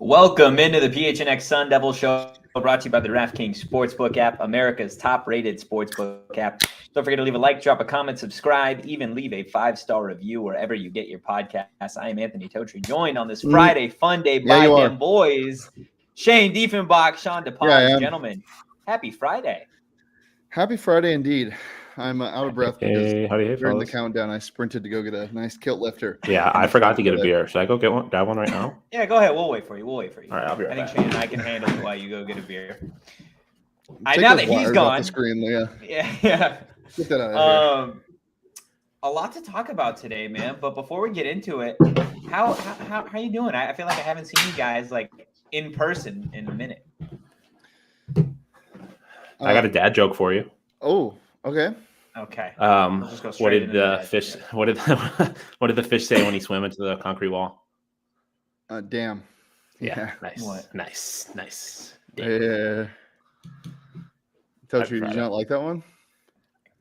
Welcome into the PHNX Sun Devil Show, brought to you by the DraftKings Sportsbook app, America's top-rated sportsbook app. Don't forget to leave a like, drop a comment, subscribe, even leave a 5-star review wherever you get your podcasts. I am Anthony Totri, joined on this Friday fun day by them boys, Shane Diefenbach, Shawn DePaz. Gentlemen, happy Friday. Happy Friday indeed. I'm out of breath because during the fellas? countdown, I sprinted to go get a nice kilt lifter. Yeah, I forgot to get a beer. Should I go get one? Grab one right now? Yeah, go ahead. We'll wait for you. All right, I'll be right back. I think Shane and I can handle it while you go get a beer. Now that he's gone, the screen, yeah. Get that out of here. A lot to talk about today, man. But before we get into it, how you doing? I feel like I haven't seen you guys like in person in a minute. I got a dad joke for you. Oh, okay. Okay. What did the fish? What did the fish say when he swam into the concrete wall? Damn. Yeah. Nice. What? Nice. Damn. Yeah. Did you not like that one?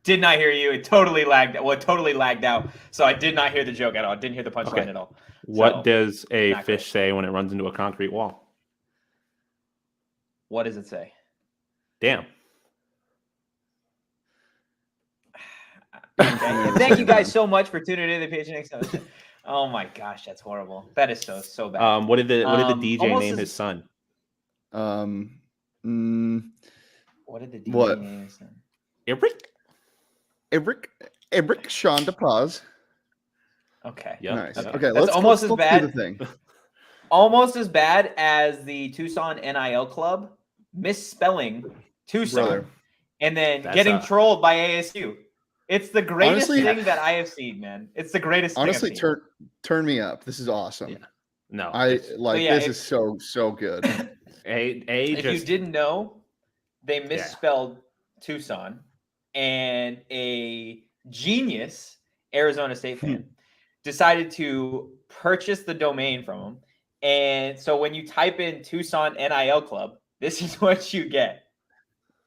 Did not hear you. It totally lagged. Well, it totally lagged out. So I did not hear the joke at all. I didn't hear the punchline at all. What does a fish say when it runs into a concrete wall? What does it say? Damn. Okay. Thank you guys so much for tuning in to the PHNX. Oh my gosh, that's horrible. That is so bad. What did the DJ name his son? What did the DJ name his son? Eric Shawn DePaz. Okay. Yep. Nice. Okay. Okay. That's almost as bad. Do the thing. Almost as bad as the Tucson NIL club misspelling Tucson and then getting trolled by ASU. It's the greatest thing that I have seen, man. It's the greatest thing. Honestly, turn me up. This is awesome. Yeah. No, this is so good. If you didn't know, they misspelled Tucson, and a genius Arizona State fan decided to purchase the domain from them. And so when you type in Tucson NIL Club, this is what you get.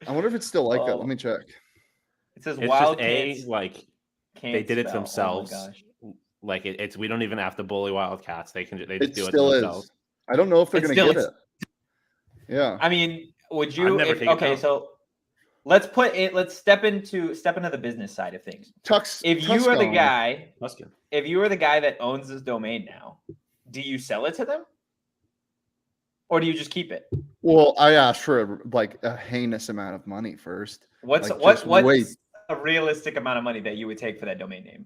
I wonder if it's still like that. Let me check. It says Wildcats. They did it spell. themselves. Oh my gosh. It's we don't even have to bully Wildcats. They just do it still themselves. Is. I don't know if they're going to get it. Yeah. I mean, would you? So let's step into the business side of things. If you are the guy that owns this domain now, do you sell it to them, or do you just keep it? Well, I asked for a heinous amount of money first. What's a realistic amount of money that you would take for that domain name?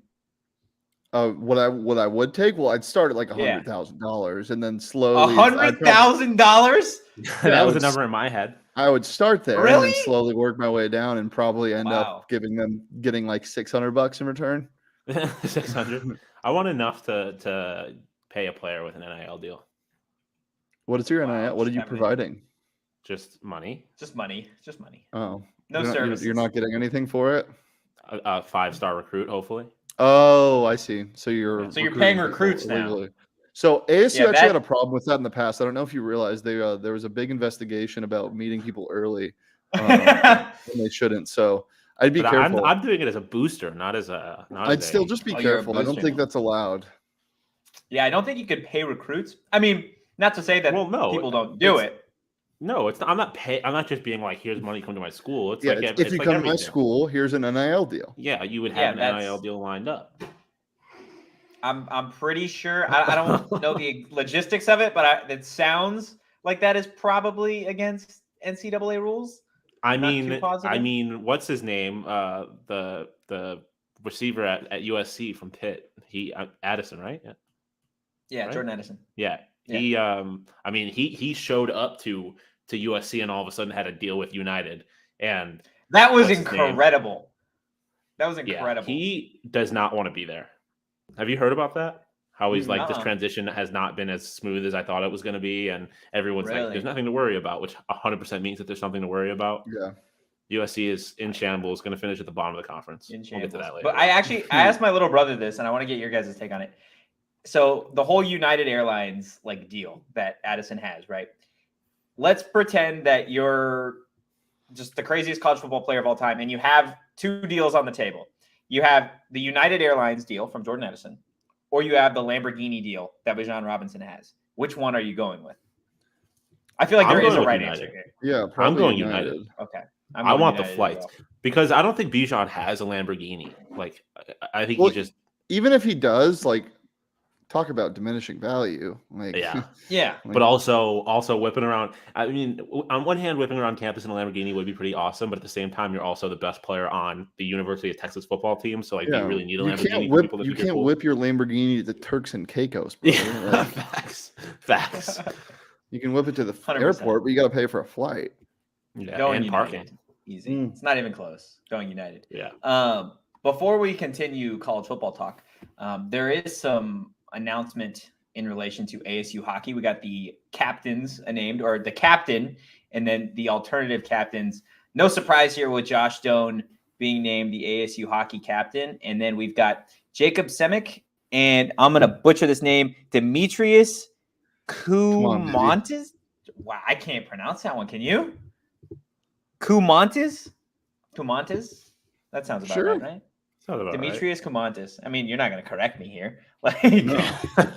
What I would take? Well, I'd start at $100,000 and then slowly. $100,000? That was the number in my head. I would start there and then slowly work my way down and probably end up getting like $600 in return. 600. I want enough to pay a player with an NIL deal. What is your NIL? What are you providing? Just money. Just money. Oh, no services. You're not getting anything for it. A 5-star recruit, hopefully. Oh, I see. So you're paying recruits now. So ASU actually had a problem with that in the past. I don't know if you realized there was a big investigation about meeting people early when they shouldn't. So I'd be careful. I'm doing it as a booster, not as a. I'd still just be careful. I don't think that's allowed. Yeah, I don't think you could pay recruits. I mean, not to say that people don't do it. No, it's not. I'm not just being like, here's money, come to my school. It's if you come to my school, here's an NIL deal. Yeah, you would have an NIL deal lined up. I'm pretty sure. I don't know the logistics of it, but it sounds like that is probably against NCAA rules. I mean, what's his name? The receiver at USC from Pitt. Addison, right? Yeah, right? Jordan Addison. Yeah. He showed up to USC and all of a sudden had a deal with United, and that was incredible. That was incredible. Yeah, he does not want to be there. Have you heard about that? How he's like, this transition has not been as smooth as I thought it was going to be. And everyone's like, there's nothing to worry about, which 100% means that there's something to worry about. Yeah. USC is in shambles, going to finish at the bottom of the conference. We'll get to that later. But I asked my little brother this, and I want to get your guys' take on it. So the whole United Airlines like deal that Addison has, right? Let's pretend that you're just the craziest college football player of all time, and you have two deals on the table. You have the United Airlines deal from Jordan Addison, or you have the Lamborghini deal that Bijan Robinson has. Which one are you going with? I feel like there is a right answer here. Yeah, I'm going United. Okay. I want the flights because I don't think Bijan has a Lamborghini. Like, I think he just, even if he does, like, talk about diminishing value. Like, yeah. But also whipping around. I mean, on one hand, whipping around campus in a Lamborghini would be pretty awesome, but at the same time, you're also the best player on the University of Texas football team. So, like, do you really need a Lamborghini? You can't whip your Lamborghini to the Turks and Caicos, bro. Yeah, facts. You can whip it to the 100%. Airport, but you got to pay for a flight. Yeah, going and United. Parking. Easy. It's not even close. Going United. Yeah. Before we continue college football talk, there is some announcement in relation to ASU hockey. We got the captains named, or the captain, and then the alternative captains. No surprise here with Josh Doan being named the ASU hockey captain. And then we've got Jacob Semick, and I'm going to butcher this name, Demetrius Kumontis. Wow, I can't pronounce that one. Can you? Kumontis? That sounds about right? Demetrius Kumontis. I mean, you're not going to correct me here. Like, no.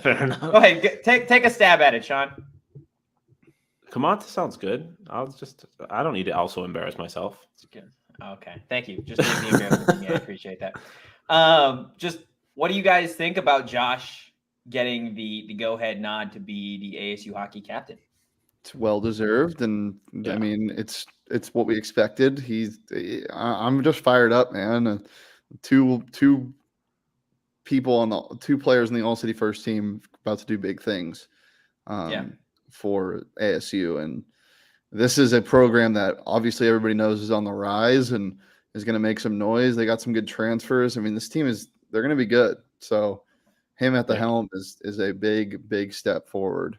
Fair enough. Go ahead, take a stab at it, Shawn. Kumontis sounds good. I don't need to also embarrass myself. It's good. Okay, thank you. Just being embarrassed with me. I appreciate that. Just what do you guys think about Josh getting the go-ahead nod to be the ASU hockey captain? It's well deserved, and I mean, it's what we expected. I'm just fired up, man. Two players in the All City First team about to do big things for ASU, and this is a program that obviously everybody knows is on the rise and is going to make some noise. They got some good transfers. I mean, this team they're going to be good. So him at the helm is a big step forward.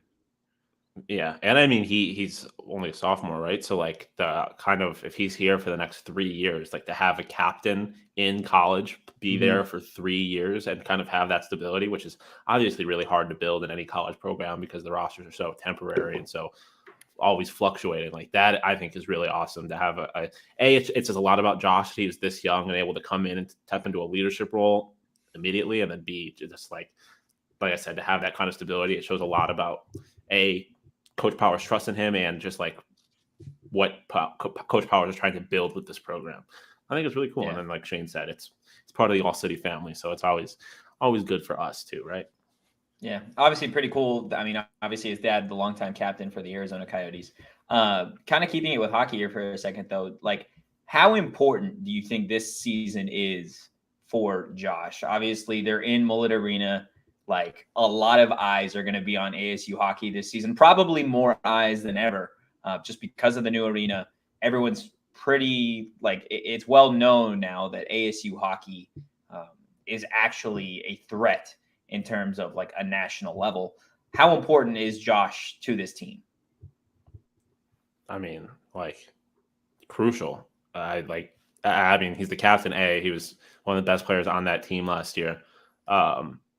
Yeah, and I mean he's only a sophomore, right? So like the kind of, if he's here for the next 3 years, like to have a captain in college be there for 3 years and kind of have that stability, which is obviously really hard to build in any college program because the rosters are so temporary and so always fluctuating. Like that, I think is really awesome to have it says a lot about Josh. He was this young and able to come in and step into a leadership role immediately, and then B, just like I said, to have that kind of stability. It shows a lot about Coach Powers trust in him and just like what Coach Powers is trying to build with this program. I think it's really cool. Yeah. And then like Shane said, it's part of the All City family. So it's always good for us too, right? Yeah. Obviously pretty cool. I mean, obviously his dad, the longtime captain for the Arizona Coyotes. Kind of keeping it with hockey here for a second though, like how important do you think this season is for Josh? Obviously they're in Mullet Arena. Like a lot of eyes are going to be on ASU hockey this season, probably more eyes than ever, just because of the new arena. Everyone's pretty it's well known now that ASU hockey is actually a threat in terms of like a national level. How important is Josh to this team? I mean, like crucial. I mean, he's the captain. He was one of the best players on that team last year.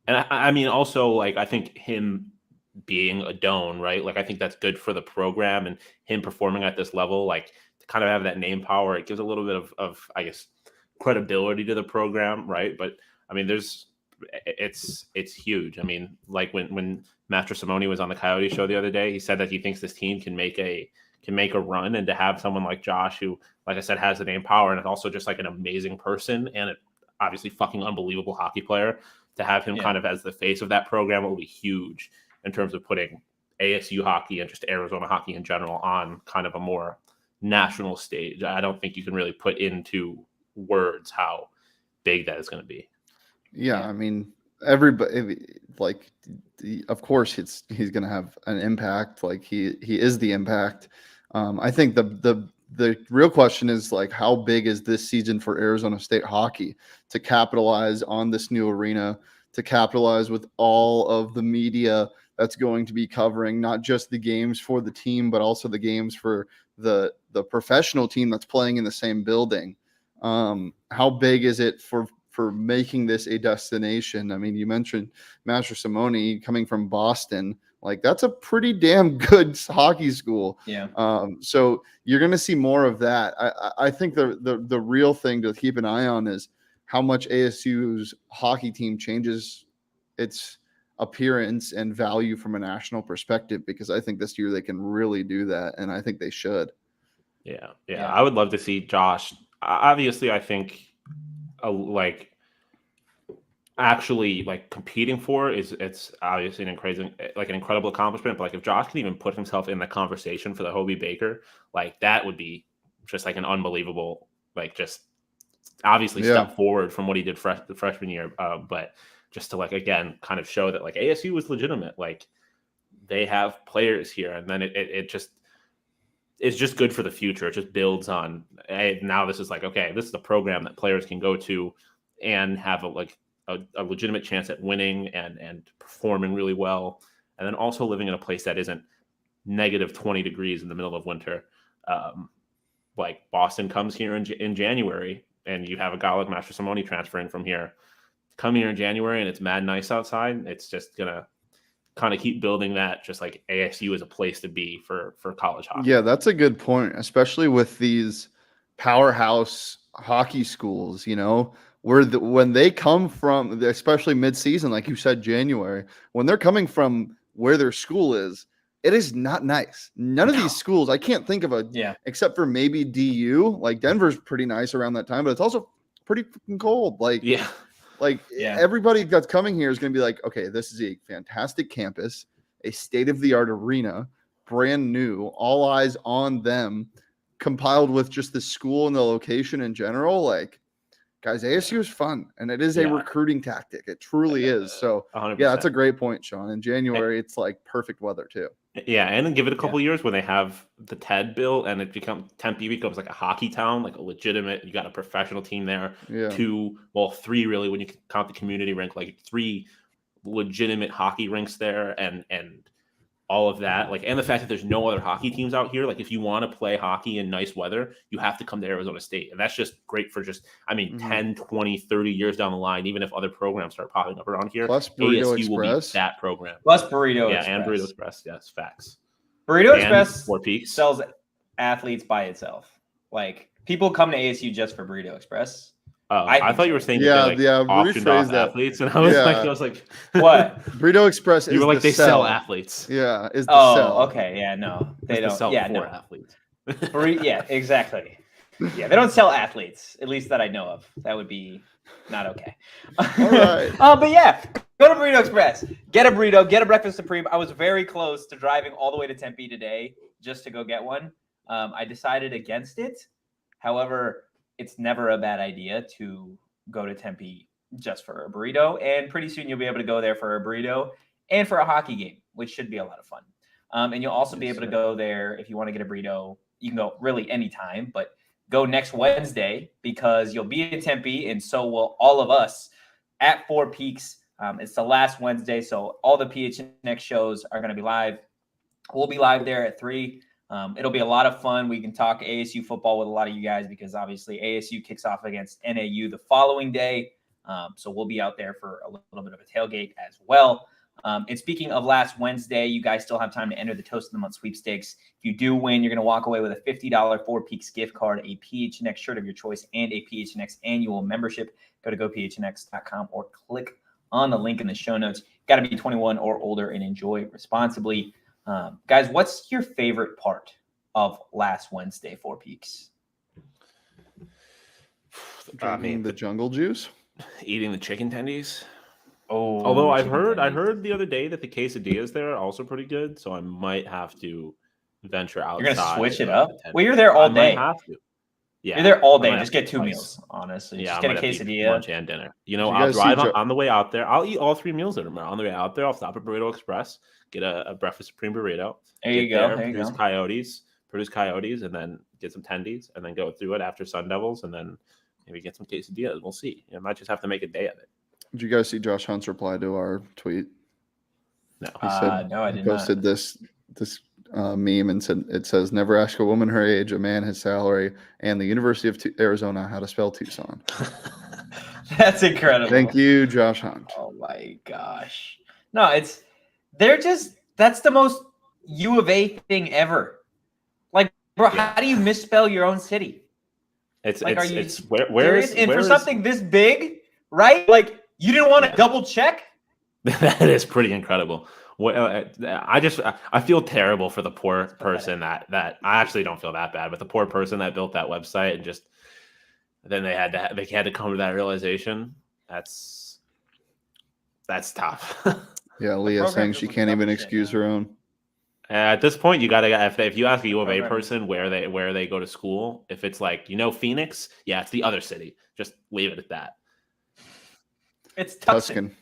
And I mean, also, like, I think him being a Doan, right? Like, I think that's good for the program and him performing at this level, like, to kind of have that name power. It gives a little bit of I guess, credibility to the program, right? But, I mean, it's huge. I mean, like, when Master Simone was on the Coyote show the other day, he said that he thinks this team can make a run, and to have someone like Josh, who, like I said, has the name power and is also just, like, an amazing person and an obviously fucking unbelievable hockey player, to have him kind of as the face of that program will be huge in terms of putting ASU hockey and just Arizona hockey in general on kind of a more national stage. I don't think you can really put into words how big that is going to be. Yeah, I mean, everybody, like, of course he's going to have an impact. Like he is the impact. I think the the real question is like, how big is this season for Arizona State hockey to capitalize on this new arena, to capitalize with all of the media that's going to be covering not just the games for the team, but also the games for the professional team that's playing in the same building. How big is it for making this a destination? I mean, you mentioned Master Simone coming from Boston. Like, that's a pretty damn good hockey school. Yeah. So you're going to see more of that. I think the real thing to keep an eye on is how much ASU's hockey team changes its appearance and value from a national perspective, because I think this year they can really do that, and I think they should. Yeah. I would love to see Josh. Obviously, I think actually competing for it's obviously an incredible accomplishment. But like, if Josh can even put himself in the conversation for the Hobie Baker, like, that would be just like an unbelievable, just obviously step forward from what he did the freshman year. But just to again kind of show that ASU was legitimate, they have players here, and then it's just good for the future. It just builds on, hey, now this is okay, this is a program that players can go to and have a legitimate chance at winning and performing really well, and then also living in a place that isn't negative 20 degrees in the middle of winter. Boston comes here in January, and you have a guy like Master Simone transferring from here, come here in January, and it's mad nice outside. It's just gonna kind of keep building that, just like ASU is a place to be for college hockey. Yeah, that's a good point, especially with these powerhouse hockey schools, when they come from, especially mid-season, like you said, January, when they're coming from where their school is, it is not nice. None of these schools, I can't think of except for maybe DU, Denver's pretty nice around that time, but it's also pretty freaking cold. Everybody that's coming here is going to be okay, this is a fantastic campus, a state-of-the-art arena, brand new, all eyes on them, compiled with just the school and the location in general. Guys, ASU is fun, and it is a recruiting tactic. It truly is. So, 100%. Yeah, that's a great point, Shawn. In January, it's perfect weather too. Yeah, and then give it a couple years when they have the TED bill, and Tempe becomes a hockey town, a legitimate. You got a professional team there. Yeah. 3 really when you count the community rink, 3 legitimate hockey rinks there, and all of that, and the fact that there's no other hockey teams out here. If you want to play hockey in nice weather, you have to come to Arizona State. And that's just great for 10, 20, 30 years down the line, even if other programs start popping up around here. Plus Burrito ASU Express. will be that program. Plus Burrito Express. And Burrito Express. Yes, facts. Burrito Express 4 Peaks sells athletes by itself. People come to ASU just for Burrito Express. I thought you were saying they auctioned off athletes, and I was like, what? Burrito Express is you were they sell athletes. Yeah, is the sell. Okay, yeah, no, they don't sell for athletes. Yeah, exactly. Yeah, they don't sell athletes, at least that I know of. That would be not okay. All right. But yeah, go to Burrito Express, get a burrito, get a breakfast supreme. I was very close to driving all the way to Tempe today just to go get one. I decided against it. However, it's never a bad idea to go to Tempe just for a burrito. And pretty soon you'll be able to go there for a burrito and for a hockey game, which should be a lot of fun. And you'll also be able to go there if you want to get a burrito. You can go really anytime, but go next Wednesday because you'll be in Tempe, and so will all of us at 4 Peaks. It's the last Wednesday, so all the PHNX shows are going to be live. We'll be live there at 3. It'll be a lot of fun. We can talk ASU football with a lot of you guys because obviously ASU kicks off against NAU the following day. So we'll be out there for a little bit of a tailgate as well. And speaking of last Wednesday, you guys still have time to enter the Toast of the Month sweepstakes. If you do win, you're going to walk away with a $50 4 Peaks gift card, a PHNX shirt of your choice, and a PHNX annual membership. Go to gophnx.com or click on the link in the show notes. Got to be 21 or older and enjoy responsibly. Guys, what's your favorite part of last Wednesday 4 Peaks? Drinking the jungle juice, eating the chicken tendies. Oh, although I heard the other day that the quesadillas there are also pretty good, so I might have to venture outside. You're gonna switch it up. Well, you're there all day. I have to. Yeah, you're there all day. Just get 2 meals, honestly. Yeah, just get a quesadilla, lunch and dinner. I'll drive on the way out there. I'll eat all 3 meals there tomorrow. On the way out there, I'll stop at Burrito Express, get a breakfast supreme burrito. There you go. Produce Coyotes, produce Coyotes, and then get some tendies, and then go through it after Sun Devils, and then maybe get some quesadillas. We'll see. You might just have to make a day of it. Did you guys see Josh Hunt's reply to our tweet? No. He said, no, I did he posted not. this meme and said, it says, never ask a woman her age, a man his salary, and the University of Arizona how to spell Tucson. That's incredible. Thank you, Josh Hunt. Oh my gosh. No, that's the most U of A thing ever. Like, bro, how do you misspell your own city? It's like, are you it's where is, and where for is, something this big, right? Like, you didn't want to double check? That is pretty incredible. I feel terrible for the poor person that I actually don't feel that bad, but the poor person that built that website and just then they had to come to that realization. That's tough. Yeah, Leah saying she can't even excuse her own. At this point, you gotta if you ask a U of A person where they go to school, if it's like Phoenix, yeah, it's the other city. Just leave it at that. It's Tucson.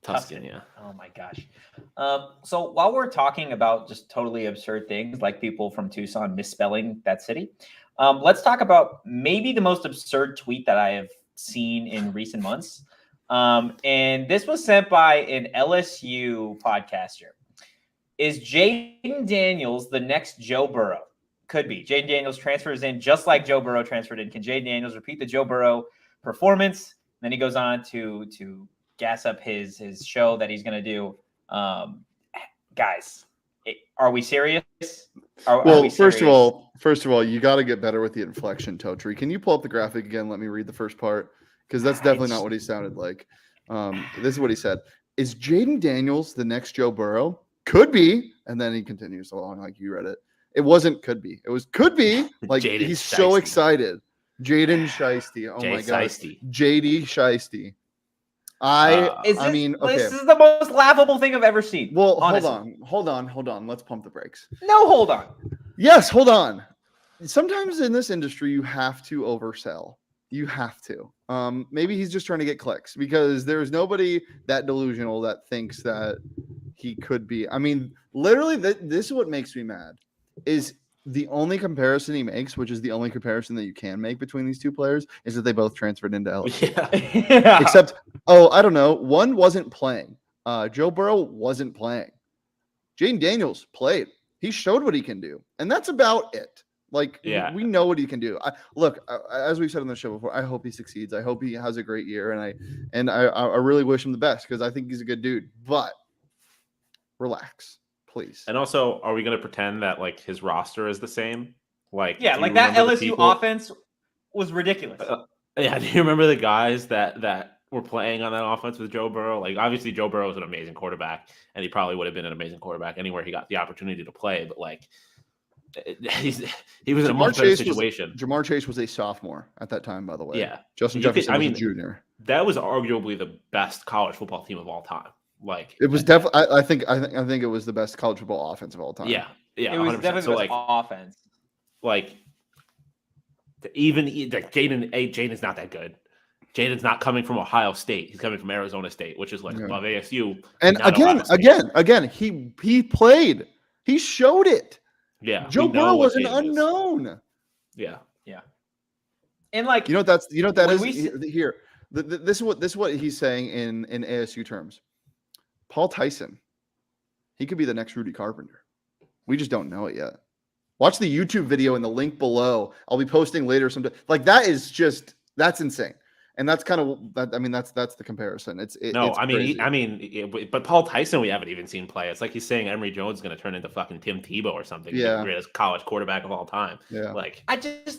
Tucson, yeah. Oh my gosh. So while we're talking about just totally absurd things like people from Tucson misspelling that city, let's talk about maybe the most absurd tweet that I have seen in recent months. And this was sent by an LSU podcaster. Is Jayden Daniels the next Joe Burrow? Could be. Jayden Daniels transfers in just like Joe Burrow transferred in. Can Jayden Daniels repeat the Joe Burrow performance? Then he goes on to gas up his show that he's going to do. Guys, are we serious? First of all, you got to get better with the inflection, Totri. Can you pull up the graphic again? Let me read the first part because that's definitely not what he sounded like. This is what he said. Is Jayden Daniels the next Joe Burrow? Could be. And then he continues along like you read it. It wasn't could be. It was could be. Like he's Shiesty. So excited. Jaden Shiesty. Oh my God. JD Shiesty. This is the most laughable thing I've ever seen. Well, honestly. hold on. Let's pump the brakes. No, hold on. Yes, hold on. Sometimes in this industry, you have to oversell. You have to. Maybe he's just trying to get clicks because there's nobody that delusional that thinks that he could be. I mean, literally, this is what makes me mad. Is the only comparison he makes, which is the only comparison that you can make between these two players, is that they both transferred into LSU. Yeah. Except, I don't know. One wasn't playing. Joe Burrow wasn't playing. Jayden Daniels played. He showed what he can do. And that's about it. Like, we know what he can do. As we've said on the show before, I hope he succeeds. I hope he has a great year. And I really wish him the best because I think he's a good dude. But relax, please. And also, are we going to pretend that like his roster is the same? Like, like that LSU offense was ridiculous. Do you remember the guys that were playing on that offense with Joe Burrow? Like, obviously, Joe Burrow is an amazing quarterback, and he probably would have been an amazing quarterback anywhere he got the opportunity to play. But like, he was in a much better situation. Jamar Chase was a sophomore at that time, by the way. Yeah, Justin Jefferson was a junior. That was arguably the best college football team of all time. Like, it was definitely. I think it was the best college football offense of all time. Yeah, it was 100%. Definitely the best offense. Like, even Jayden's not that good. Jayden's not coming from Ohio State. He's coming from Arizona State, which is like above ASU. And again, he played. He showed it. Yeah, Joe Burrow was an unknown. Yeah. And like, you know what that is here. This is what he's saying in ASU terms. Paul Tyson, he could be the next Rudy Carpenter. We just don't know it yet. Watch the YouTube video in the link below. I'll be posting later sometime. Like that's insane. And that's kind of that. I mean, that's the comparison. But Paul Tyson, we haven't even seen play. It's like he's saying Emory Jones is going to turn into fucking Tim Tebow or something. Yeah, the greatest college quarterback of all time. Yeah, like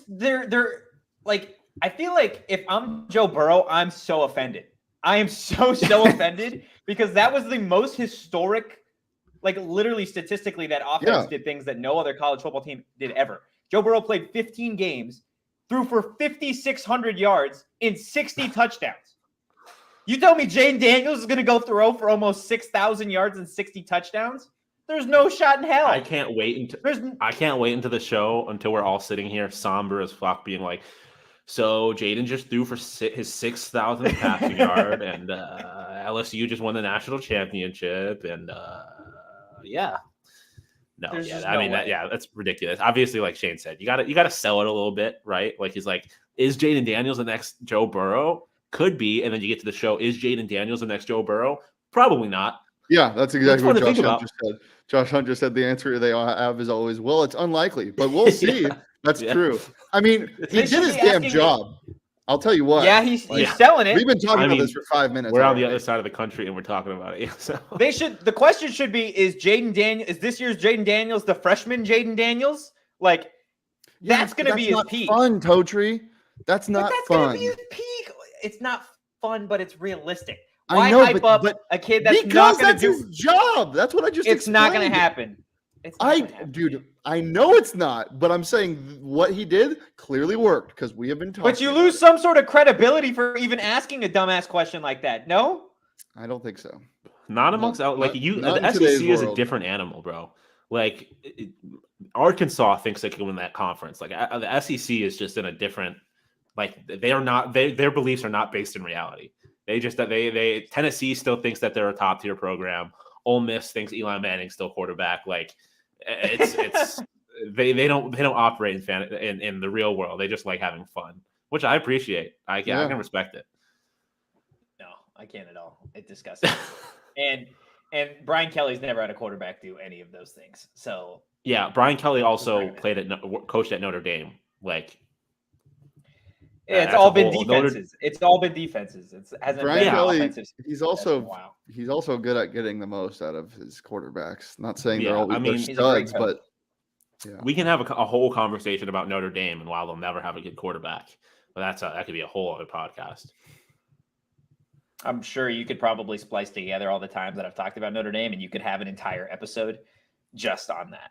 they're like, I feel like if I'm Joe Burrow, I'm so offended. I am so offended because that was the most historic, like literally statistically, that offense did things that no other college football team did ever. Joe Burrow played 15 games. Threw for 5,600 yards in 60 touchdowns. You tell me Jayden Daniels is going to go throw for almost 6,000 yards and 60 touchdowns? There's no shot in hell. I can't wait until the show until we're all sitting here somber as fuck, being like, so Jayden just threw for his 6,000th passing yard, and LSU just won the national championship, and No, There's yeah, just I no mean, way. that's ridiculous. Obviously, like Shane said, you gotta sell it a little bit, right? Like he's like, is Jayden Daniels the next Joe Burrow? Could be, and then you get to the show, is Jayden Daniels the next Joe Burrow? Probably not. Yeah, that's exactly fun what to think Josh Hunt about. just said. Josh Hunt just said the answer they all have is always, well, it's unlikely, but we'll see. That's true. I mean, he They did should his be damn asking job. I'll tell you what. Yeah, he's Like, selling it. we've been talking I about mean, this for 5 minutes. We're on already. the other side of the country and we're talking about it. So The question should be: is this year's Jayden Daniels the freshman Jayden Daniels? Like, Yeah, that's going to be his not peak. fun, Totri. That's not That's fun. going to be his peak. It's not fun, but it's realistic. I Why know, hype up a kid that's because not going to do? his job. That's what I just. It's not going explained. to happen. It's not gonna happen. Dude, I know it's not, but I'm saying what he did clearly worked because we have been talking. But you lose some sort of credibility for even asking a dumbass question like that. No, I don't think so. not amongst not the in SEC today's is a world. different animal, bro. Like Arkansas thinks they can win that conference. Like the SEC is just in a different. Like they are not. Their beliefs are not based in reality. They just they Tennessee still thinks that they're a top tier program. Ole Miss thinks Eli Manning's still quarterback. Like it's they don't operate in the real world. They just like having fun, which I appreciate. I can respect it. No, I can't at all. It's disgusting. and Brian Kelly's never had a quarterback do any of those things. So yeah, Brian Kelly also coached at Notre Dame. Like it's all been defenses. It's all been defenses. It hasn't Brian been Kelly. offensive. He's also good at getting the most out of his quarterbacks. Not saying they're always studs, but yeah. We can have a whole conversation about Notre Dame and why they'll never have a good quarterback. But that could be a whole other podcast. I'm sure you could probably splice together all the times that I've talked about Notre Dame, and you could have an entire episode just on that.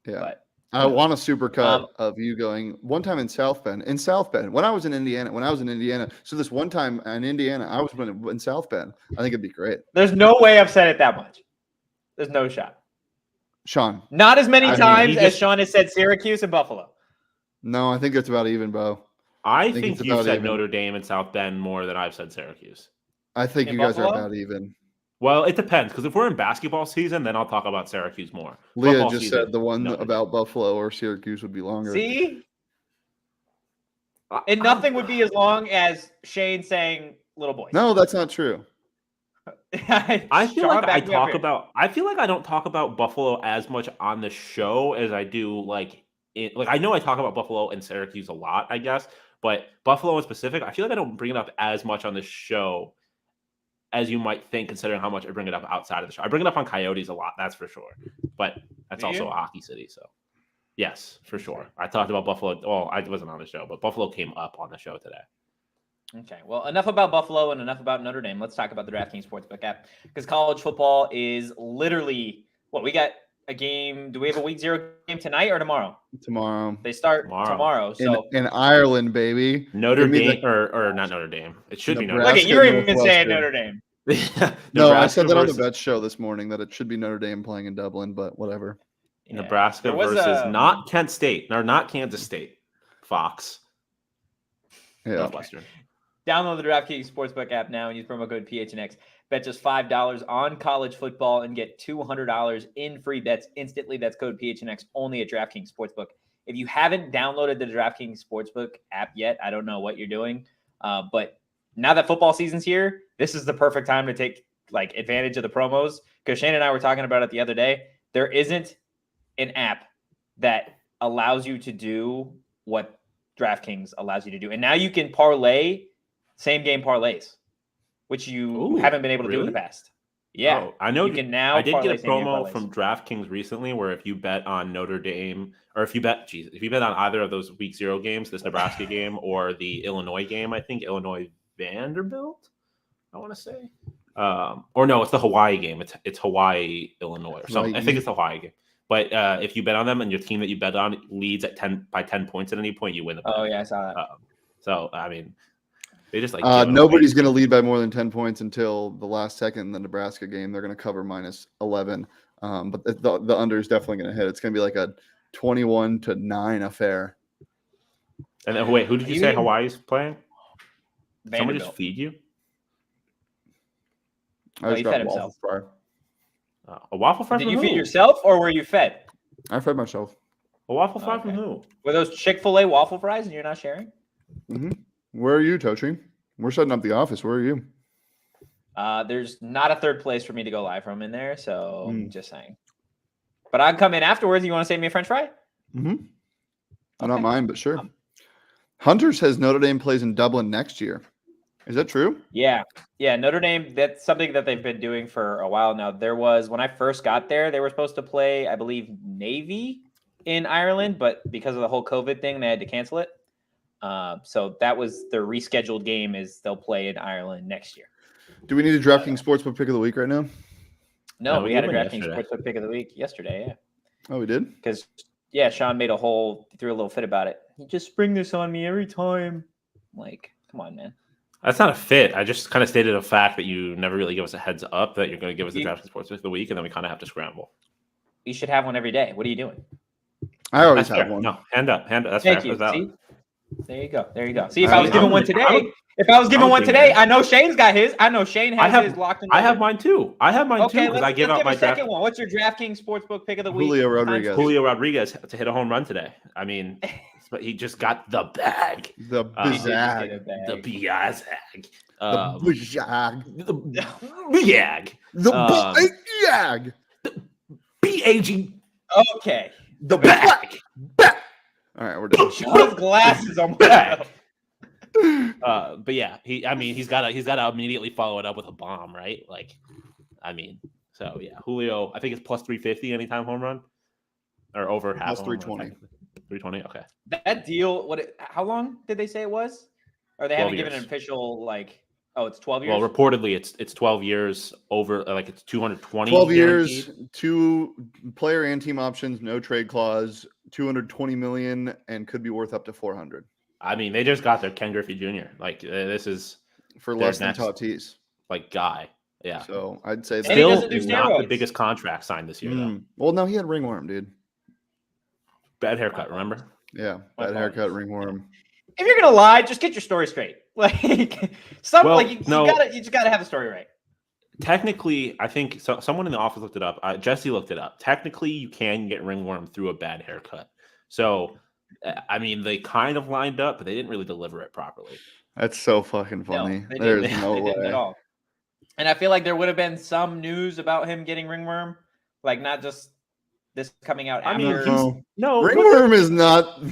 Yeah. But I want a supercut of you going one time in South Bend. When I was in Indiana. So this one time in Indiana, I was in South Bend. I think it'd be great. There's no way I've said it that much. There's no shot. Sean. Not as many times as Shawn has said Syracuse and Buffalo. No, I think it's about even, Bo. I think you've said Notre Dame and South Bend more than I've said Syracuse. I think you guys are about even. Well, it depends, because if we're in basketball season, then I'll talk about Syracuse more. Leah Football just said the one about Buffalo or Syracuse would be longer. See? And nothing would be as long as Shane saying little boy. No, that's not true. I feel like I don't talk about Buffalo as much on the show as I do I know I talk about Buffalo and Syracuse a lot, I guess, but Buffalo in specific, I feel like I don't bring it up as much on the show as you might think, considering how much I bring it up outside of the show. I bring it up on Coyotes a lot, that's for sure. But that's also a hockey city, so yes, for sure. I talked about Buffalo. Well, I wasn't on the show, but Buffalo came up on the show today. Okay, well, enough about Buffalo and enough about Notre Dame. Let's talk about the DraftKings Sportsbook app, because college football is literally we got a game. Do we have a week 0 game tonight or tomorrow? Tomorrow. They start tomorrow. So in Ireland, baby. Notre Dame or not Notre Dame. It should be Notre Dame. Look, you're even saying Notre Dame. No, I said that on the bet show this morning that it should be Notre Dame playing in Dublin, but whatever. Yeah. Nebraska versus not Kent State, or not Kansas State. Fox. Yeah. Northwestern. Download the DraftKings Sportsbook app now and use promo code PHNX. Bet just $5 on college football and get $200 in free bets instantly. That's code PHNX only at DraftKings Sportsbook. If you haven't downloaded the DraftKings Sportsbook app yet, I don't know what you're doing. But now that football season's here, this is the perfect time to take advantage of the promos. Because Shane and I were talking about it the other day. There isn't an app that allows you to do what DraftKings allows you to do. And now you can parlay same game parlays, which you haven't been able to do in the past. Yeah. Oh, I know. You can now. I did get a promo from DraftKings recently where if you bet on Notre Dame, or if you bet on either of those week 0 games, this Nebraska game or the Illinois game, I think Illinois Vanderbilt, I want to say. Or no, it's the Hawaii game. It's Hawaii, Illinois or something. I think it's the Hawaii game. But if you bet on them and your team that you bet on leads by 10 points at any point, you win the bet. Oh, yeah, I saw that. So, I mean, they just nobody's going to lead by more than 10 points until the last second in the Nebraska game. They're going to cover minus 11. But the under is definitely going to hit. It's going to be like a 21-9 affair. And then, wait, who did you say Hawaii's playing? Vanderbilt. Someone just feed you? I just got a waffle fry. A waffle fry? Did you feed yourself or were you fed? I fed myself. A waffle fry from who? Were those Chick-fil-A waffle fries and you're not sharing? Mm-hmm. Where are you, Tochi? We're setting up the office. Where are you? There's not a third place for me to go live from in there, so just saying. But I'll come in afterwards. You want to save me a French fry? Mm-hmm. Okay. Not mine, but sure. Hunter says Notre Dame plays in Dublin next year. Is that true? Yeah. Notre Dame, that's something that they've been doing for a while now. There was, when I first got there, they were supposed to play, I believe, Navy in Ireland, but because of the whole COVID thing, they had to cancel it. So that was their rescheduled game, is they'll play in Ireland next year. Do we need a DraftKings Sportsbook pick of the week right now? No, we had a DraftKings Sportsbook pick of the week yesterday, yeah. Oh, we did? Because, Shawn threw a little fit about it. You just spring this on me every time. Like, come on, man. That's not a fit. I just kind of stated a fact that you never really give us a heads up that you're going to give us the DraftKings Sportsbook of the week, and then we kind of have to scramble. You should have one every day. What are you doing? I always have one. No, hand up. That's Thank fair. you. That's See? There you go. See, if I was giving one today, I know Shane's got his. I know Shane has his locked in. I have mine too. Okay, because I give out my second one. What's your DraftKings Sportsbook pick of the week? Julio Rodriguez to hit a home run today. I mean, but he just got the bag. The bizag. The biazag. The bizag. The biag. The biag. B-A-G. Okay. The bag. All right, we're done. Shawn's glasses on my but yeah, he's got to immediately follow it up with a bomb, right? Like, so yeah, Julio, I think it's plus 350 anytime home run, or over half. Plus 320. 320. Okay. That deal. How long did they say it was? Or they haven't given an official it's 12 years. Well, reportedly it's 12 years over. It's 220. 12 years, 2 player and team options, no trade clause, 220 million, and could be worth up to 400. They just got their Ken Griffey Jr. This is for less than Tatis. Guy. Yeah. So I'd say that still is not the biggest contract signed this year, though. Well, no, he had ringworm, dude. Bad haircut, remember? Yeah, bad haircut, ringworm. If you're gonna lie, just get your story straight. You just gotta have the story right. Technically, I think someone in the office looked it up. Jesse looked it up. Technically, you can get ringworm through a bad haircut. So, they kind of lined up, but they didn't really deliver it properly. That's so fucking funny. No, There's no way at all. And I feel like there would have been some news about him getting ringworm, not just this coming out after. Ringworm is not.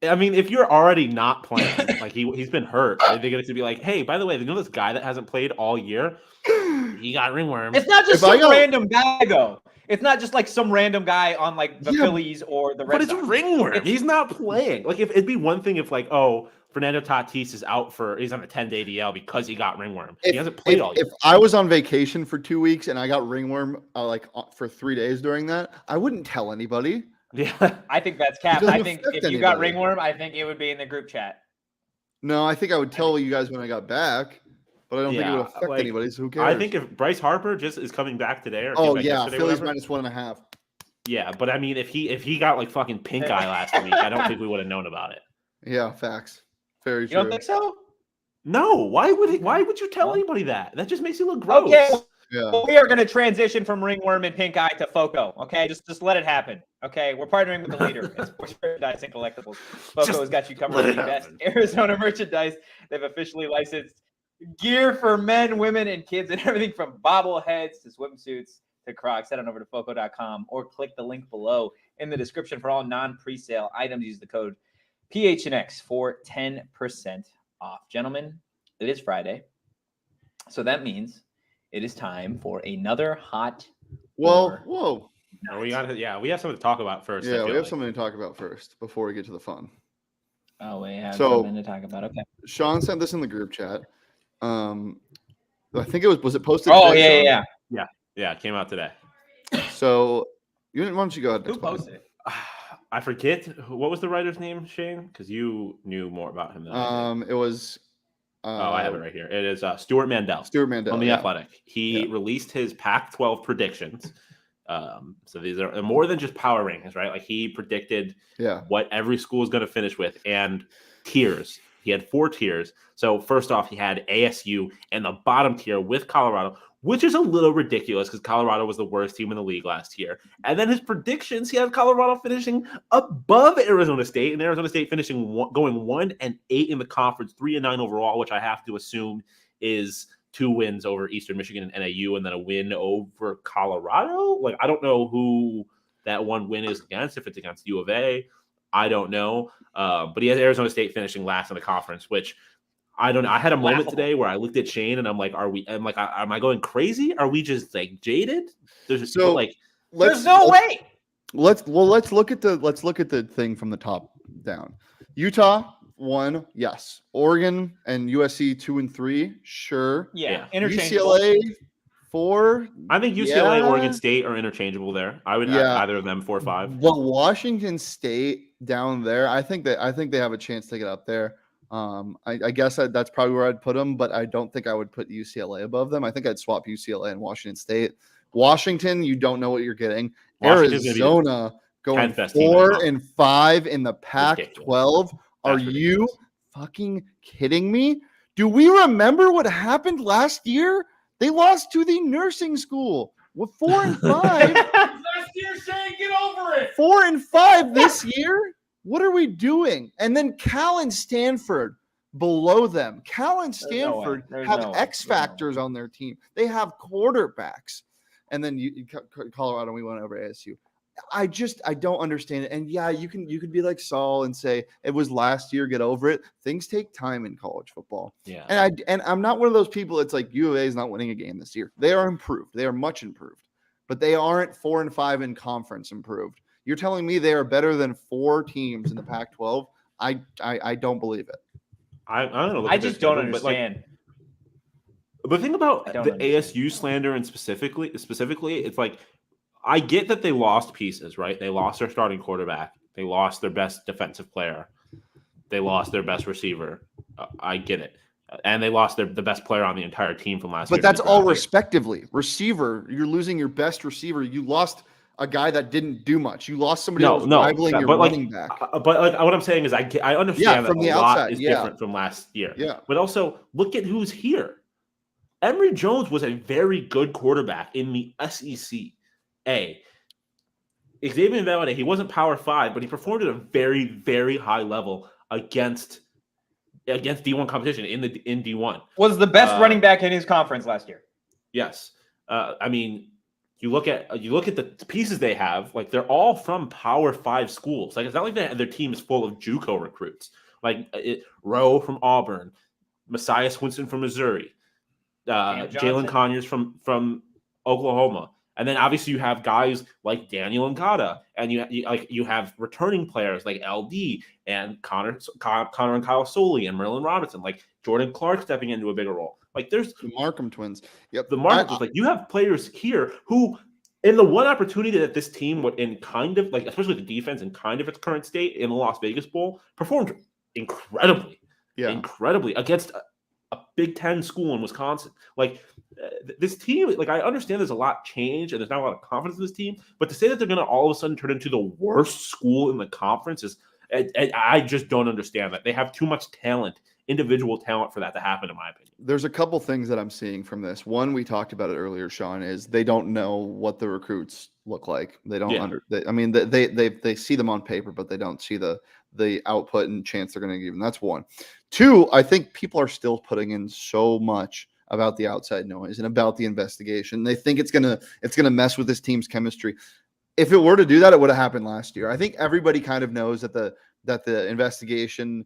If you're already not playing, he's been hurt, they're going to be like, hey, by the way, this guy that hasn't played all year, he got ringworm. It's not just random guy, though. It's not just some random guy on the Phillies or the Red Sox. But it's ringworm. He's not playing. If it'd be one thing if Fernando Tatis is out he's on a 10-day DL because he got ringworm. He hasn't played all year. If I was on vacation for 2 weeks and I got ringworm for 3 days during that, I wouldn't tell anybody. Yeah, I think that's cap. I think if you got ringworm, I think it would be in the group chat. No, I think I would tell you guys when I got back, but I don't think it would affect anybody. So who cares? I think if Bryce Harper just is coming back today, or Phillies minus 1.5. Yeah, but if he got fucking pink eye last week, I don't think we would have known about it. Yeah, facts. Very true. You don't think so? No. Why would you tell anybody that? That just makes you look gross. Okay. Yeah. Well, we are going to transition from ringworm and pink eye to FOCO. Okay, just let it happen. Okay, we're partnering with the leader in sports merchandise and collectibles. FOCO has got you covered with the best Arizona merchandise. They've officially licensed gear for men, women, and kids, and everything from bobbleheads to swimsuits to Crocs. Head on over to FOCO.com or click the link below in the description for all non-presale items. Use the code PHNX for 10% off. Gentlemen, it is Friday, so that means it is time for another hot. Whoa. We have something to talk about first. Yeah, we have something to talk about first before we get to the fun. Oh, we have something to talk about. Okay. Shawn sent this in the group chat. I think was it posted? Oh, today, yeah. It came out today. So, why don't you go ahead? Who posted it? I forget what was the writer's name, Shane, because you knew more about him than I did. It was. I have it right here. It is Stuart Mandel. On The Athletic. He released his Pac-12 predictions. So these are more than just power rankings, right? He predicted what every school is going to finish with, and tiers He had 4 tiers. So first off, he had ASU and the bottom tier with Colorado, which is a little ridiculous because Colorado was the worst team in the league last year. And then his predictions, he had Colorado finishing above Arizona State, and Arizona State finishing going 1-8 in the conference, 3-9 overall, which I have to assume is 2 wins over Eastern Michigan and NAU, and then a win over Colorado. Like, I don't know who that one win is against, if it's against U of A. I don't know. But he has Arizona State finishing last in the conference, which I don't know. I had a moment today where I looked at Shane and I'm like, am I going crazy? Are we just like jaded? There's no way. Let's look at the thing from the top down. Utah 1, yes. Oregon and USC 2 and 3, sure. Yeah. Interchangeable. UCLA 4. I think UCLA, Oregon State are interchangeable there. I would add either of them 4 or 5. But Washington State down there, I think they have a chance to get up there. I guess that's probably where I'd put them, but I don't think I would put UCLA above them. I think I'd swap UCLA and Washington State. Washington, you don't know what you're getting. Arizona going 4-5 in the Pac-12. Are you fucking kidding me? Do we remember what happened last year? They lost to the nursing school with 4-5. Last year, Shane, get over it. 4-5 this year. What are we doing? And then Cal and Stanford below them. Cal and Stanford have X factors on their team. They have quarterbacks. And then Colorado, we went over ASU. I don't understand it. And yeah, you could be like Saul and say it was last year, get over it. Things take time in college football. Yeah. And I'm not one of those people that's like U of A is not winning a game this year. They are improved. They are much improved. But they aren't 4-5 in conference improved. You're telling me they are better than 4 teams in the Pac-12? I don't believe it. I just don't understand. The thing about the ASU slander and specifically, it's like, I get that they lost pieces, right? They lost their starting quarterback. They lost their best defensive player. They lost their best receiver. I get it. And they lost the best player on the entire team from last year. But that's all respectively. Receiver, you're losing your best receiver. You lost a guy that didn't do much. You lost somebody else rivaling your running back. But what I'm saying is I understand that from the outside is different from last year. Yeah. But also, look at who's here. Emory Jones was a very good quarterback in the SEC. Xavier Valade, he wasn't Power 5, but he performed at a very, very high level against D1 competition in D1. Was the best running back in his conference last year. Yes. I mean, you look at the pieces they have, like they're all from Power 5 schools. Like it's not like their team is full of JUCO recruits. Like Rowe from Auburn, Messiah Swinson from Missouri, Jalen Conyers from Oklahoma. And then obviously you have guys like Daniel Ngata, and you have returning players like LD and Connor and Kyle Soley and Merlin Robinson, like Jordan Clark stepping into a bigger role. Like there's the Markham twins. Yep. The Markham twins. Like you have players here who, in the one opportunity that this team would, in kind of like, especially the defense in kind of its current state in the Las Vegas Bowl, performed incredibly against a Big Ten school in Wisconsin. Like this team, like I understand there's a lot change and there's not a lot of confidence in this team, but to say that they're going to all of a sudden turn into the worst school in the conference is, I just don't understand that. They have too much talent, individual talent, for that to happen, in my opinion. There's a couple things that I'm seeing from this. One, we talked about it earlier, Shawn, is they don't know what the recruits look like. They don't they see them on paper, but they don't see the output and chance they're going to give them. That's one. Two, I think people are still putting in so much about the outside noise and about the investigation. They think it's gonna mess with this team's chemistry. If it were to do that, it would have happened last year. I think everybody kind of knows that the investigation,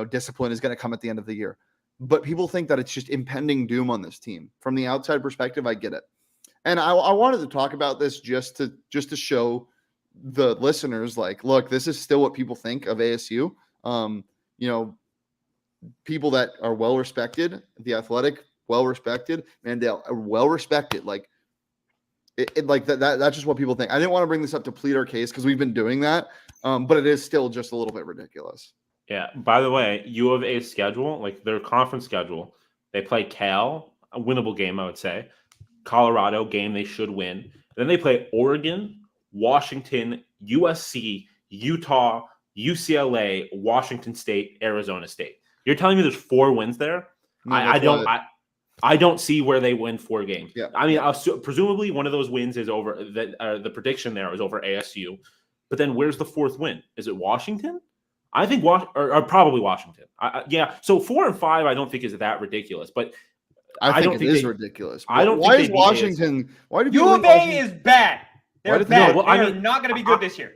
discipline is going to come at the end of the year. But people think that it's just impending doom on this team. From the outside perspective, I get it. And I wanted to talk about this just to show the listeners, like, look, this is still what people think of ASU. People that are well respected, The Athletic, well respected, Mandel, well respected. Like that's just what people think. I didn't want to bring this up to plead our case because we've been doing that, but it is still just a little bit ridiculous. Yeah. By the way, U of A's schedule, like their conference schedule, they play Cal, a winnable game, I would say. Colorado, game they should win. Then they play Oregon, Washington, USC, Utah, UCLA, Washington State, Arizona State. You're telling me there's 4 wins there? No, I don't see where they win 4 games. Yeah. I mean, presumably one of those wins is over. The prediction there is over ASU. But then where's the 4th win? Is it Washington? I think or probably Washington. Yeah. So 4 and 5, I don't think is that ridiculous. But I think it is ridiculous. I don't. Why is Washington? Why did U of A is bad? They're bad. Well, They're not going to be good this year.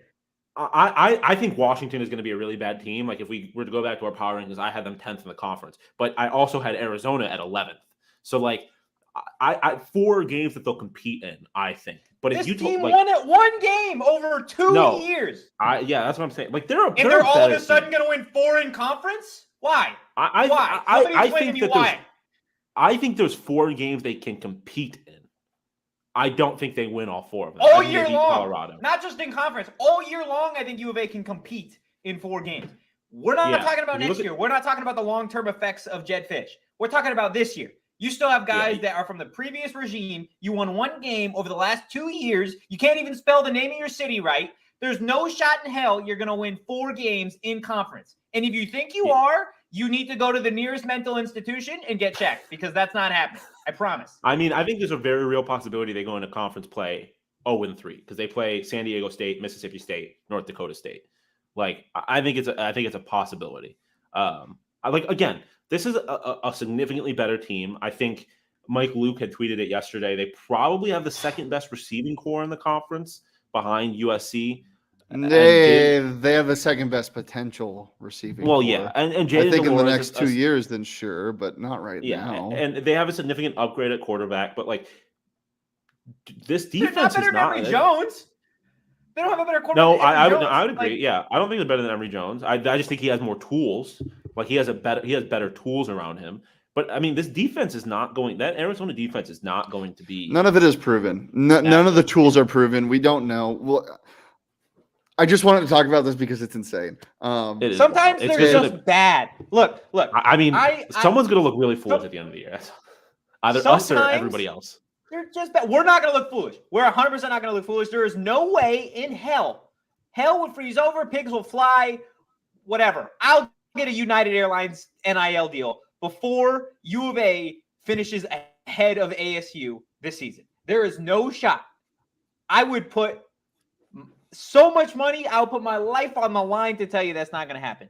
I think Washington is going to be a really bad team. Like if we were to go back to our power rankings, I had them 10th in the conference, but I also had Arizona at 11th. So like, I 4 games that they'll compete in, I think. But if this you team won at 1 game over 2 years. Yeah, that's what I'm saying. Like they're all of a sudden going to win 4 in conference. Why? Why? I think there's 4 games they can compete in. I don't think they win all 4 of them. All year long. Colorado. Not just in conference. All year long, I think U of A can compete in 4 games. We're not talking about next year. We're not talking about the long-term effects of Jedd Fisch. We're talking about this year. You still have guys that are from the previous regime. You won 1 game over the last 2 years. You can't even spell the name of your city right. There's no shot in hell you're going to win 4 games in conference. And if you think you are, you need to go to the nearest mental institution and get checked because that's not happening. I promise. I mean, I think there's a very real possibility they go into conference play 0-3 because they play San Diego State, Mississippi State, North Dakota State. Like, I think it's a possibility. Again, this is a significantly better team. I think Mike Luke had tweeted it yesterday. They probably have the 2nd best receiving core in the conference behind USC. They have the 2nd best potential receiving. Well, core. Yeah, and I think in the next 2 years, then sure, but not right now. And they have a significant upgrade at quarterback, but like this defense not better is not. Emory Jones. They don't have a better quarterback. No, than Emory Jones. I would agree. I don't think they're better than Emory Jones. I just think he has more tools. Like he has better tools around him. But I mean, this defense is not going. That Arizona defense is not going to be. None of it is proven. None of the tools are proven. We don't know. Well, I just wanted to talk about this because it's insane. Sometimes they're just bad. Look. I mean, someone's going to look really foolish at the end of the year. Either us or everybody else. They're just bad. We're not going to look foolish. We're 100% not going to look foolish. There is no way in hell. Hell would freeze over. Pigs will fly. Whatever. I'll get a United Airlines NIL deal before U of A finishes ahead of ASU this season. There is no shot. I would put so much money, I'll put my life on the line to tell you that's not going to happen.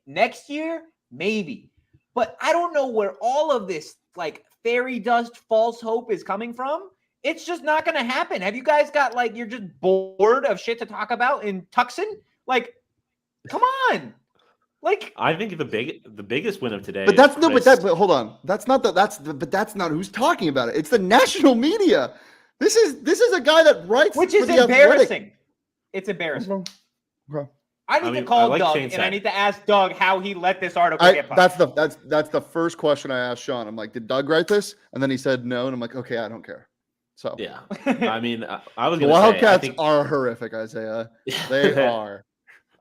Next year, maybe. But I don't know where all of this like fairy dust false hope is coming from. It's just not going to happen. Have you guys got like, you're just bored of shit to talk about in Tucson? Like, come on. Like, I think the biggest win of today. But that's but hold on. That's not who's talking about it. It's the national media. This is a guy that writes, which is embarrassing. It's embarrassing. Okay. I need to call Doug, and I need to ask Doug how he let this article get published. That's the first question I asked Shawn. I'm like, did Doug write this? And then he said no, and I'm like, okay, I don't care. So yeah, I mean, I was the Wildcats are horrific, Isaiah. They are.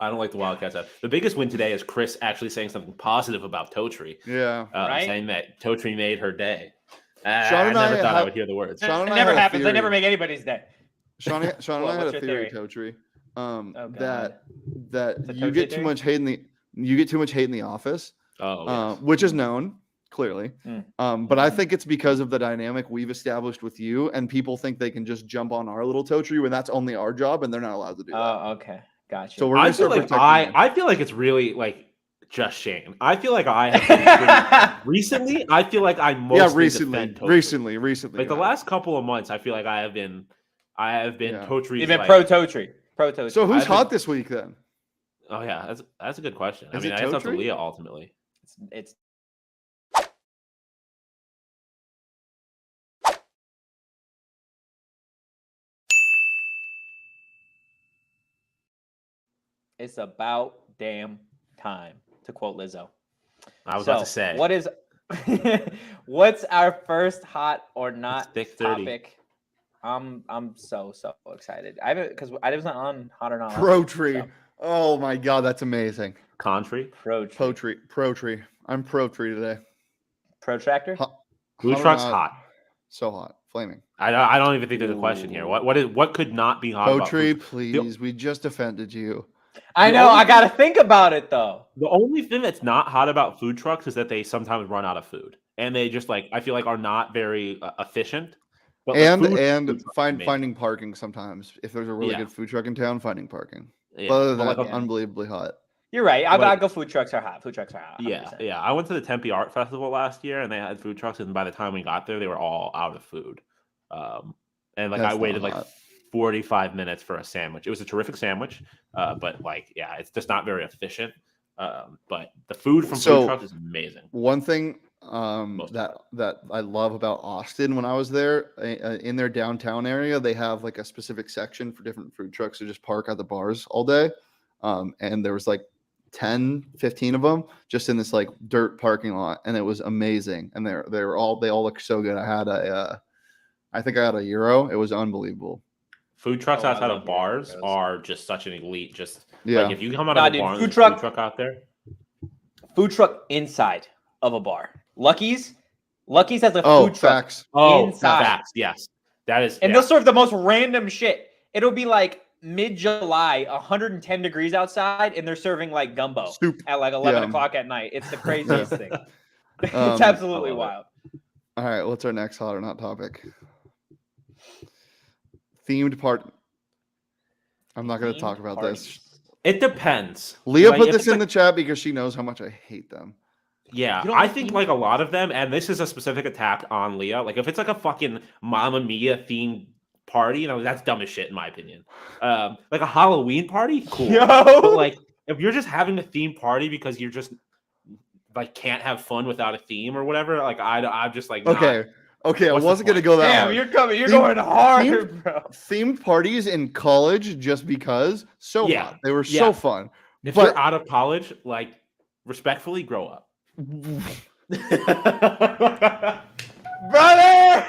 I don't like the Wildcats. The biggest win today is Chris actually saying something positive about Totri. Yeah, right? Saying that Totri made her day. Shawn I never thought I would hear the words. It never happens. They never make anybody's day. Shawn and I had a theory, Totri, that you get too much hate in the office. Which is known clearly. But I think it's because of the dynamic we've established with you, and people think they can just jump on our little Totri when that's only our job, and they're not allowed to do that. Oh, okay, gotcha. So I feel like it's really like just Shane. I feel like I have recently. I feel like I mostly recently. Like the last couple of months, I feel like I have been Totri. You've been pro Totri. So who's hot this week then? Oh yeah, that's a good question. I mean, it's up to Leah ultimately. It's about damn time, to quote Lizzo. I was about to say. What's our first hot or not topic? I'm so excited. I was not on hot or not. Pro Tree. So. Oh my god, that's amazing. Contry? Pro Tree. I'm Pro Tree today. Protractor? Blue Truck's hot. So hot. Flaming. I don't even think there's a question here. What could not be hot? Pro Tree, please. We just offended you. I know. I got to think about it, though. The only thing that's not hot about food trucks is that they sometimes run out of food. And they just I feel like are not very efficient. But finding parking sometimes. If there's a really good food truck in town, finding parking. Yeah. But other than that, unbelievably hot. You're right. I go food trucks are hot. Food trucks are hot. 100%. Yeah. I went to the Tempe Art Festival last year, and they had food trucks, and by the time we got there, they were all out of food. And I waited 45 minutes for a sandwich. It was a terrific sandwich, but it's just not very efficient. But the food from food trucks is amazing. One thing that I love about Austin when I was there, in their downtown area, they have a specific section for different food trucks to just park at the bars all day. And there was 10, 15 of them just in this dirt parking lot, and it was amazing. And they all look so good. I think I had a Euro. It was unbelievable. Food trucks outside of bars are just such an elite. If you come out of a bar, food truck out there. Food truck inside of a bar. Lucky's has a food truck. Facts. Inside. Facts. Yes, that is. And they'll serve the most random shit. It'll be mid-July, 110 degrees outside, and they're serving gumbo at 11 o'clock at night. It's the craziest thing. It's absolutely wild. All right, what's our next hot or not topic? Themed party. I'm not going to talk about this. It depends. Leah put this in the chat because she knows how much I hate them. Yeah, I think a lot of them, and this is a specific attack on Leah. If it's a fucking Mamma Mia themed party, that's dumb as shit in my opinion. A Halloween party, cool. But if you're just having a theme party because you're just can't have fun without a theme or whatever, I'm just okay, I wasn't gonna go that hard. You're going hard, bro. Themed parties in college just because hot. They were so fun. If you're out of college, respectfully grow up. Brother.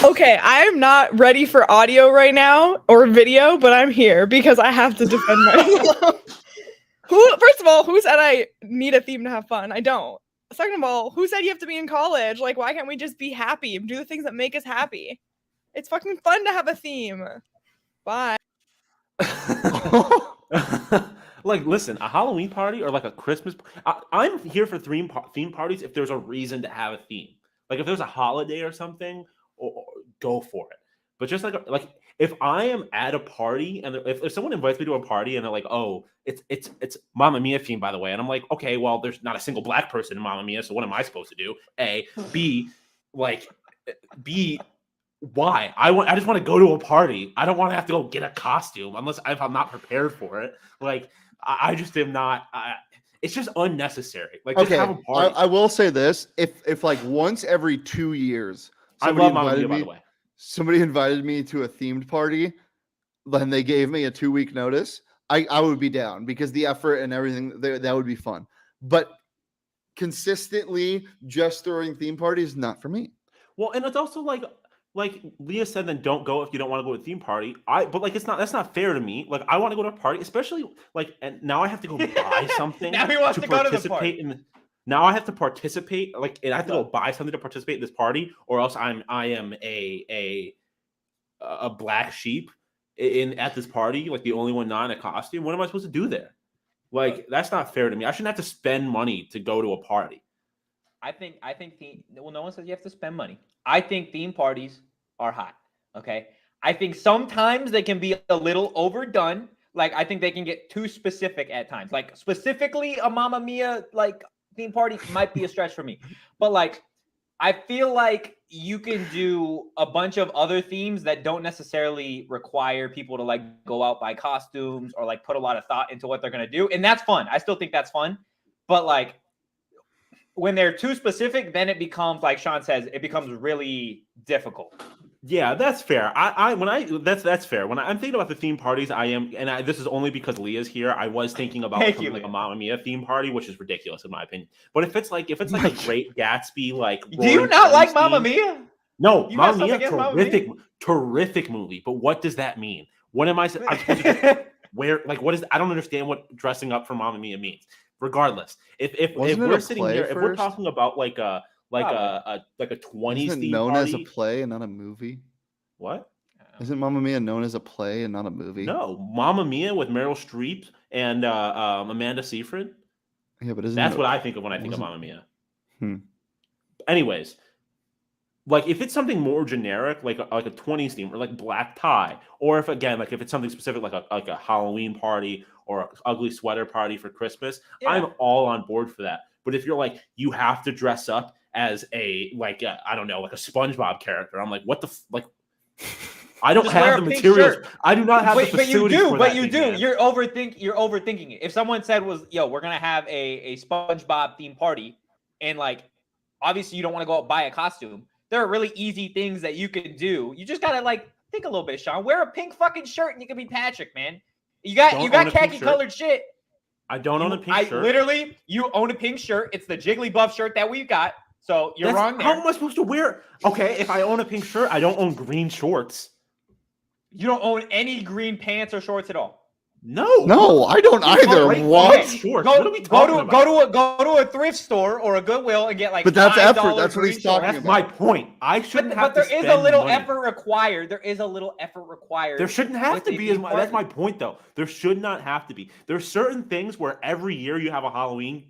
Okay, I'm not ready for audio right now or video, but I'm here because I have to defend myself. First of all, who said I need a theme to have fun? I don't. Second of all, who said you have to be in college? Why can't we just be happy and do the things that make us happy? It's fucking fun to have a theme. Bye. Listen, a Halloween party or a Christmas. I'm here for theme parties if there's a reason to have a theme. If there's a holiday or something, or go for it. But just if I am at a party and if someone invites me to a party and they're oh, it's Mamma Mia theme, by the way, and I'm okay, well, there's not a single black person in Mamma Mia, so what am I supposed to do? A, B, B, why? I just want to go to a party. I don't want to have to go get a costume if I'm not prepared for it. I just am not. It's just unnecessary. Just have a party. I will say this: if once every 2 years. Somebody invited me to a themed party, then they gave me a 2-week notice. I would be down because the effort and everything that would be fun. But consistently just throwing theme parties, not for me. Well, and it's also like Leah said, then don't go if you don't want to go to a theme party. But that's not fair to me. I want to go to a party, especially and now I have to go buy something. Now he wants to go to the party. Now I have to participate, and I have to go buy something to participate in this party, or else I am a black sheep at this party, the only one not in a costume. What am I supposed to do there? That's not fair to me. I shouldn't have to spend money to go to a party. I think no one says you have to spend money. I think theme parties are hot. Okay, I think sometimes they can be a little overdone. I think they can get too specific at times. Specifically a Mamma Mia theme party might be a stretch for me, but I feel you can do a bunch of other themes that don't necessarily require people to go out buy costumes or put a lot of thought into what they're going to do, and that's fun. I still think that's fun, but when they're too specific, then it becomes, like Shawn says, it becomes really difficult. Yeah, that's fair. That's fair. When I'm thinking about the theme parties, this is only because Leah's here. I was thinking about something a Mamma Mia theme party, which is ridiculous in my opinion. But if it's a Great Gatsby, do you not like Mamma Mia? No, Mamma Mia, terrific movie. But what does that mean? What am I'm supposed to just wear? What is? I don't understand what dressing up for Mamma Mia means. Regardless, if we're sitting here, if we're talking about a 20s Isn't it theme known party, as a play and not a movie? What? Isn't Mamma Mia known as a play and not a movie? No, Mamma Mia with Meryl Streep and Amanda Seyfried. Yeah, but That's what I think of when I think of Mamma Mia. Hmm. Anyways, like if it's something more generic, like a 20s theme, or like black tie, or if it's something specific, like a Halloween party or an ugly sweater party for Christmas, I'm all on board for that. But if you're like, you have to dress up as a SpongeBob character, I'm like, what the like? I don't have the materials. Shirt. I do not have the facilities for that. But you do. You're overthinking it. If someone said we're gonna have a SpongeBob themed party, and like, obviously you don't want to go out and buy a costume. There are really easy things that you can do. You just gotta like think a little bit, Shawn. Wear a pink fucking shirt and you can be Patrick, man. You got khaki colored shit. I don't own a pink shirt. Literally, you own a pink shirt. It's the Jigglypuff shirt that we've got. So you're wrong there. How am I supposed to wear? Okay, if I own a pink shirt, I don't own green shorts. You don't own any green pants or shorts at all. No, I don't either. What? Shorts. What are we talking about? Go to a thrift store or a Goodwill and get like. But that's effort. That's what he's talking about. That's my point. I shouldn't have. But there is a little effort required. There is a little effort required. There shouldn't have to be. That's my point, though. There should not have to be. There's certain things where every year you have a Halloween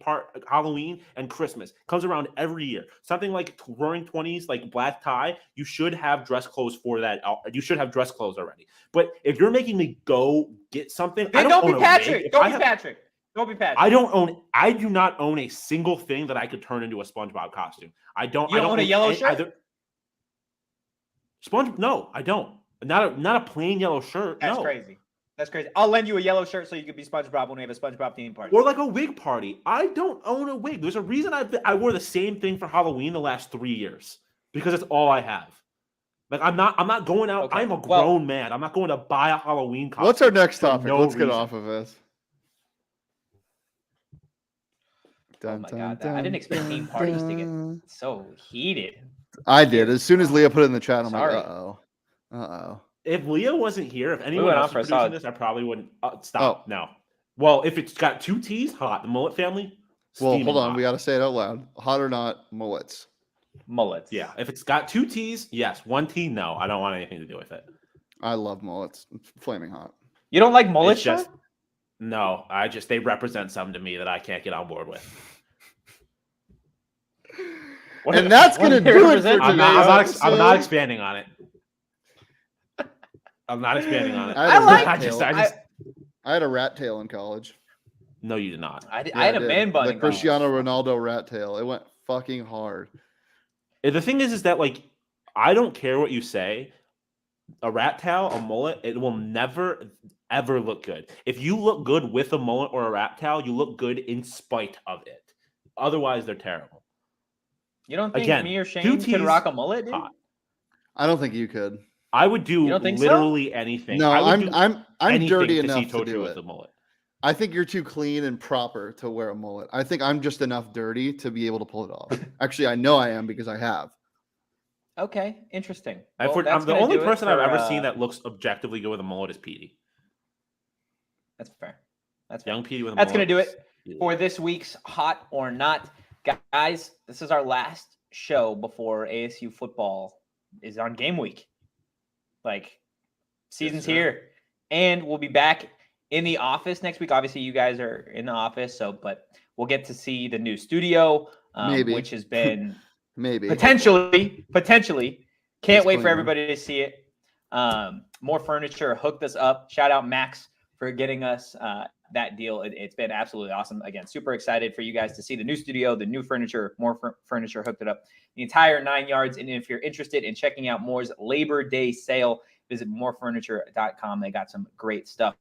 and Christmas comes around every year. Something like Roaring 20s, like black tie. You should have dress clothes for that. You should have dress clothes already. But if you're making me go get something, then don't be Patrick. Don't be Patrick. I do not own a single thing that I could turn into a SpongeBob costume. I don't. You don't own a yellow shirt? No, I don't. Not a plain yellow shirt. That's crazy. That's crazy. I'll lend you a yellow shirt so you can be SpongeBob when we have a SpongeBob theme party. Or like a wig party. I don't own a wig. There's a reason I wore the same thing for Halloween the last 3 years because it's all I have. Like I'm not going out. Okay. I'm a grown man. I'm not going to buy a Halloween costume. What's our next topic? Let's get off of this. Oh my God, I didn't expect theme parties to get so heated. I did. As soon as Leah put it in the chat, I'm like, uh-oh. If Leah wasn't here, if anyone else was producing this, I probably wouldn't stop. No. Well, if it's got 2 T's, hot. The mullet family. Well, hold on. We got to say it out loud. Hot or not, mullets. Mullets. Yeah. If it's got 2 T's, yes. 1 T, no. I don't want anything to do with it. I love mullets. It's flaming hot. You don't like mullets, Shawn? No. They represent something to me that I can't get on board with. And that's going to do it for today. I'm not expanding on it. I'm not expanding on it. I had a rat tail in college. No, you did not. I had a man bun. The Cristiano Ronaldo rat tail. It went fucking hard. The thing is that like I don't care what you say. A rat tail, a mullet, it will never ever look good. If you look good with a mullet or a rat tail, you look good in spite of it. Otherwise, they're terrible. You don't think me or Shane could rock a mullet, dude? I don't think you could. I would do literally anything. No, I'm dirty enough to do with it. A mullet. I think you're too clean and proper to wear a mullet. I think I'm just enough dirty to be able to pull it off. Actually, I know I am because I have. Okay, interesting. Well, I'm the only person I've ever seen that looks objectively good with a mullet is Petey. That's fair. That's young Petey with a mullet. That's going to do it for this week's Hot or Not. Guys, this is our last show before ASU football is on game week. Like, season's here. And we'll be back in the office next week. Obviously, you guys are in the office, but we'll get to see the new studio, which has been potentially. Can't wait for everybody to see it. More Furniture hooked us up. Shout out Max for getting us that deal. It's been absolutely awesome. Again, super excited for you guys to see the new studio, the new furniture. More Furniture hooked it up, the entire 9 yards. And if you're interested in checking out Moore's Labor Day sale, visit morefurniture.com. They got some great stuff.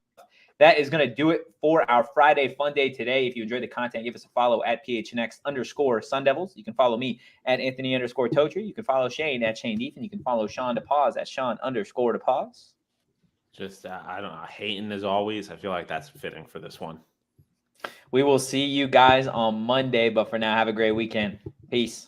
That is going to do it for our Friday Fun Day today. If you enjoyed the content, give us a follow at PHNX_Sun Devils. You can follow me at Anthony_Totri. You can follow Shane at Shane Deethan. You can follow Shawn DePause at Shawn_DePause. Just, I don't know, hating as always. I feel like that's fitting for this one. We will see you guys on Monday, but for now, have a great weekend. Peace.